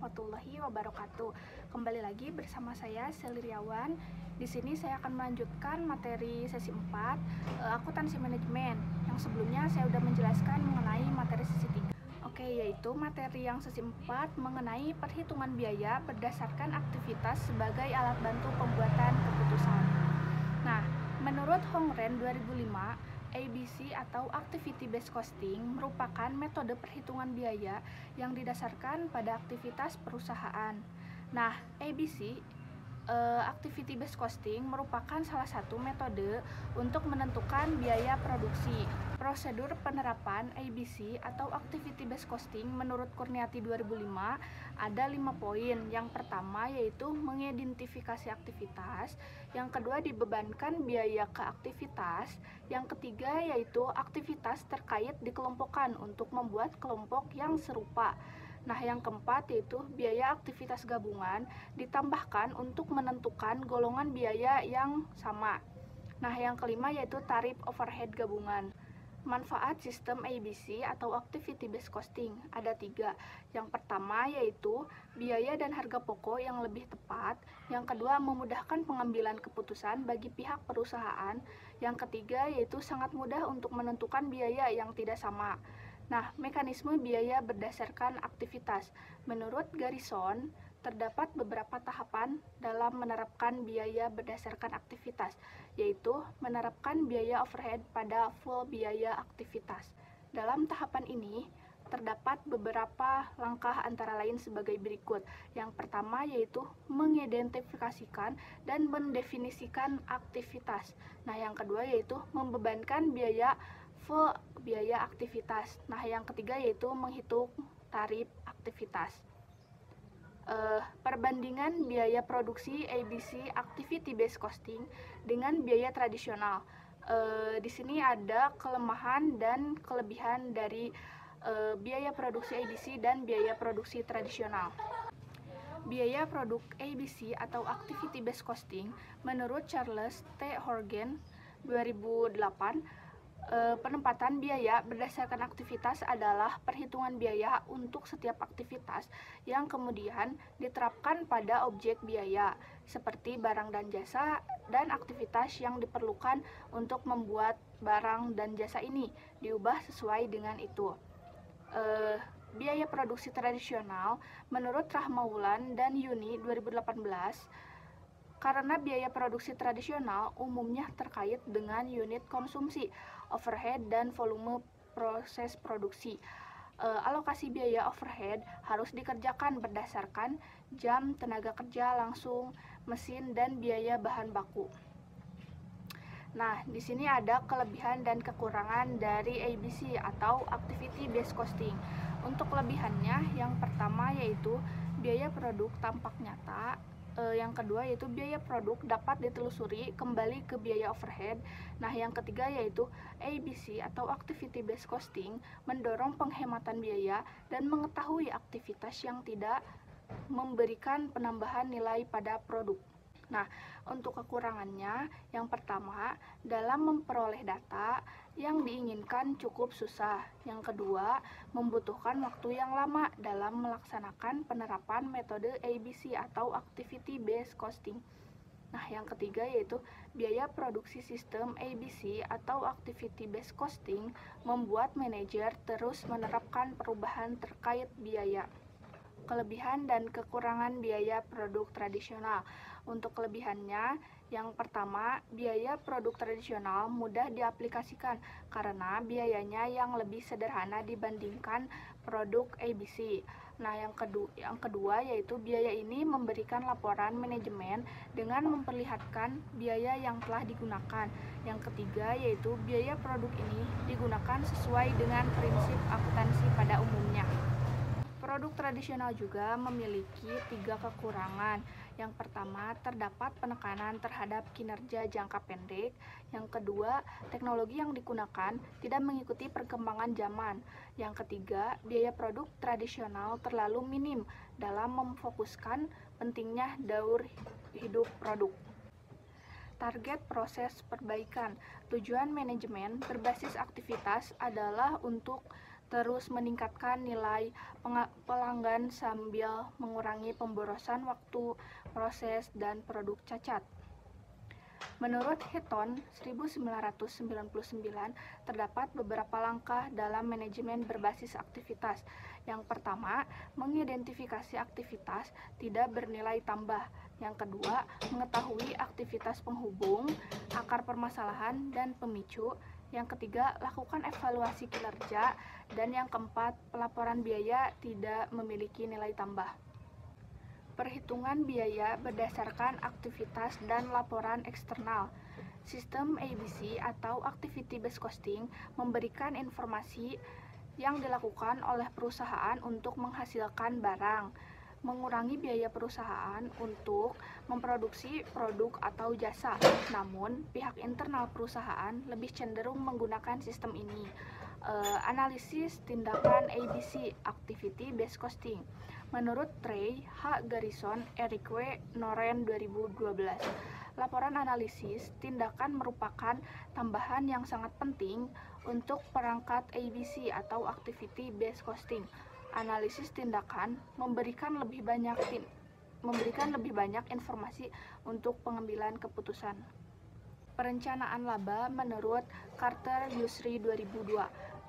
warahmatullahi wabarakatuh. Kembali lagi bersama saya Seliriawan. Di sini saya akan melanjutkan materi sesi 4 akuntansi manajemen. Yang sebelumnya saya sudah menjelaskan mengenai materi sesi 3. Oke, yaitu materi yang sesi 4 mengenai perhitungan biaya berdasarkan aktivitas sebagai alat bantu pembuatan keputusan. Nah, menurut Hong Ren 2005, ABC atau Activity Based Costing merupakan metode perhitungan biaya yang didasarkan pada aktivitas perusahaan. Nah, ABC Activity Based Costing merupakan salah satu metode untuk menentukan biaya produksi. Prosedur penerapan ABC atau Activity Based Costing menurut Kurniati 2005 ada 5 poin. Yang pertama yaitu mengidentifikasi aktivitas, yang kedua dibebankan biaya ke aktivitas, yang ketiga yaitu aktivitas terkait dikelompokkan untuk membuat kelompok yang serupa. Nah, yang keempat yaitu biaya aktivitas gabungan ditambahkan untuk menentukan golongan biaya yang sama. Nah, yang kelima yaitu tarif overhead gabungan. Manfaat sistem ABC atau Activity Based Costing ada 3. Yang pertama yaitu biaya dan harga pokok yang lebih tepat. Yang kedua memudahkan pengambilan keputusan bagi pihak perusahaan. Yang ketiga yaitu sangat mudah untuk menentukan biaya yang tidak sama. Nah, mekanisme biaya berdasarkan aktivitas. Menurut Garrison, terdapat beberapa tahapan dalam menerapkan biaya berdasarkan aktivitas, yaitu menerapkan biaya overhead pada full biaya aktivitas. Dalam tahapan ini, terdapat beberapa langkah antara lain sebagai berikut. Yang pertama yaitu mengidentifikasikan dan mendefinisikan aktivitas. Nah, yang kedua yaitu membebankan biaya full biaya aktivitas. Nah, yang ketiga yaitu menghitung tarif aktivitas. Perbandingan biaya produksi ABC Activity Based Costing dengan biaya tradisional. Di sini ada kelemahan dan kelebihan dari biaya produksi ABC dan biaya produksi tradisional. Biaya produk ABC atau Activity Based Costing menurut Charles T. Horgan 2008, penempatan biaya berdasarkan aktivitas adalah perhitungan biaya untuk setiap aktivitas yang kemudian diterapkan pada objek biaya seperti barang dan jasa dan aktivitas yang diperlukan untuk membuat barang dan jasa ini diubah sesuai dengan itu. Biaya produksi tradisional menurut Rahmaulan dan Yuni 2018, karena biaya produksi tradisional umumnya terkait dengan unit konsumsi, overhead, dan volume proses produksi. Alokasi biaya overhead harus dikerjakan berdasarkan jam tenaga kerja langsung, mesin, dan biaya bahan baku. Nah, di sini ada kelebihan dan kekurangan dari ABC atau Activity Based Costing. Untuk kelebihannya, yang pertama yaitu biaya produk tampak nyata. Yang kedua yaitu biaya produk dapat ditelusuri kembali ke biaya overhead. Nah, yang ketiga yaitu ABC atau Activity Based Costing mendorong penghematan biaya dan mengetahui aktivitas yang tidak memberikan penambahan nilai pada produk. Nah, untuk kekurangannya, yang pertama, dalam memperoleh data yang diinginkan cukup susah. Yang kedua, membutuhkan waktu yang lama dalam melaksanakan penerapan metode ABC atau Activity Based Costing. Nah, yang ketiga yaitu biaya produksi sistem ABC atau Activity Based Costing membuat manajer terus menerapkan perubahan terkait biaya. Kelebihan dan kekurangan biaya produk tradisional. Untuk kelebihannya, yang pertama, biaya produk tradisional mudah diaplikasikan karena biayanya yang lebih sederhana dibandingkan produk ABC. Nah, yang kedua yaitu biaya ini memberikan laporan manajemen dengan memperlihatkan biaya yang telah digunakan. Yang ketiga yaitu biaya produk ini digunakan sesuai dengan prinsip akuntansi pada umumnya. Produk tradisional juga memiliki 3 kekurangan. Yang pertama, terdapat penekanan terhadap kinerja jangka pendek. Yang kedua, teknologi yang digunakan tidak mengikuti perkembangan zaman. Yang ketiga, biaya produk tradisional terlalu minim dalam memfokuskan pentingnya daur hidup produk. Target proses perbaikan. Tujuan manajemen berbasis aktivitas adalah untuk terus meningkatkan nilai pelanggan sambil mengurangi pemborosan waktu, proses, dan produk cacat. Menurut Hitton 1999, terdapat beberapa langkah dalam manajemen berbasis aktivitas. Yang pertama, mengidentifikasi aktivitas tidak bernilai tambah. Yang kedua, mengetahui aktivitas penghubung, akar permasalahan, dan pemicu. Yang ketiga, lakukan evaluasi kinerja. Dan yang keempat, pelaporan biaya tidak memiliki nilai tambah. Perhitungan biaya berdasarkan aktivitas dan laporan eksternal. Sistem ABC atau Activity Based Costing memberikan informasi yang dilakukan oleh perusahaan untuk menghasilkan barang, mengurangi biaya perusahaan untuk memproduksi produk atau jasa. Namun, pihak internal perusahaan lebih cenderung menggunakan sistem ini. Analisis tindakan ABC Activity Based Costing. Menurut Trey H. Garrison, Eric W. Noren 2012, laporan analisis tindakan merupakan tambahan yang sangat penting untuk perangkat ABC atau Activity Based Costing. Analisis tindakan memberikan lebih banyak informasi untuk pengambilan keputusan. Perencanaan laba menurut Carter Yusri 2002.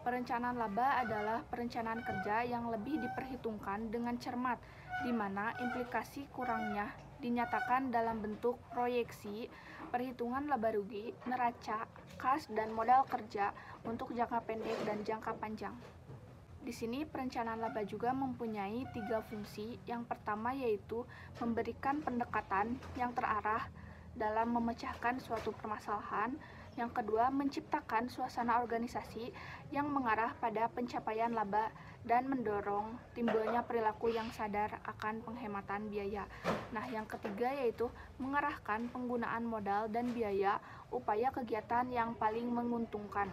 Perencanaan laba adalah perencanaan kerja yang lebih diperhitungkan dengan cermat, di mana implikasi kurangnya dinyatakan dalam bentuk proyeksi, perhitungan laba rugi, neraca, kas, dan modal kerja untuk jangka pendek dan jangka panjang. Di sini perencanaan laba juga mempunyai 3 fungsi. Yang pertama yaitu memberikan pendekatan yang terarah dalam memecahkan suatu permasalahan. Yang kedua, menciptakan suasana organisasi yang mengarah pada pencapaian laba dan mendorong timbulnya perilaku yang sadar akan penghematan biaya. Nah, yang ketiga yaitu mengarahkan penggunaan modal dan biaya upaya kegiatan yang paling menguntungkan.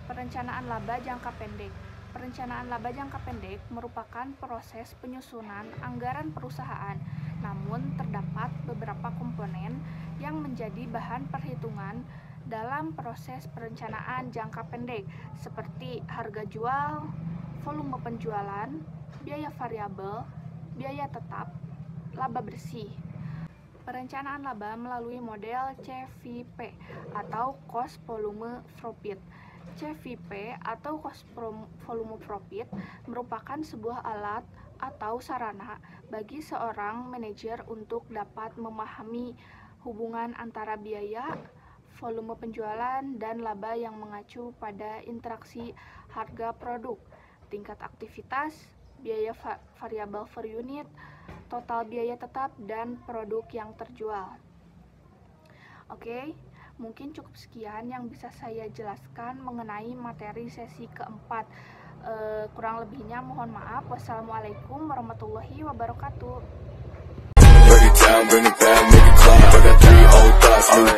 Perencanaan laba jangka pendek. Perencanaan laba jangka pendek merupakan proses penyusunan anggaran perusahaan, namun terdapat beberapa komponen yang menjadi bahan perhitungan dalam proses perencanaan jangka pendek, seperti harga jual, volume penjualan, biaya variabel, biaya tetap, laba bersih. Perencanaan laba melalui model CVP atau Cost Volume Profit. CVP atau Cost Volume Profit merupakan sebuah alat atau sarana bagi seorang manajer untuk dapat memahami hubungan antara biaya, volume penjualan, dan laba yang mengacu pada interaksi harga produk, tingkat aktivitas, biaya variabel per unit, total biaya tetap, dan produk yang terjual. Oke, mungkin cukup sekian yang bisa saya jelaskan mengenai materi sesi keempat. Kurang lebihnya mohon maaf. Wassalamualaikum warahmatullahi wabarakatuh. Bring it down, make it clap. I got 3 old thoughts, new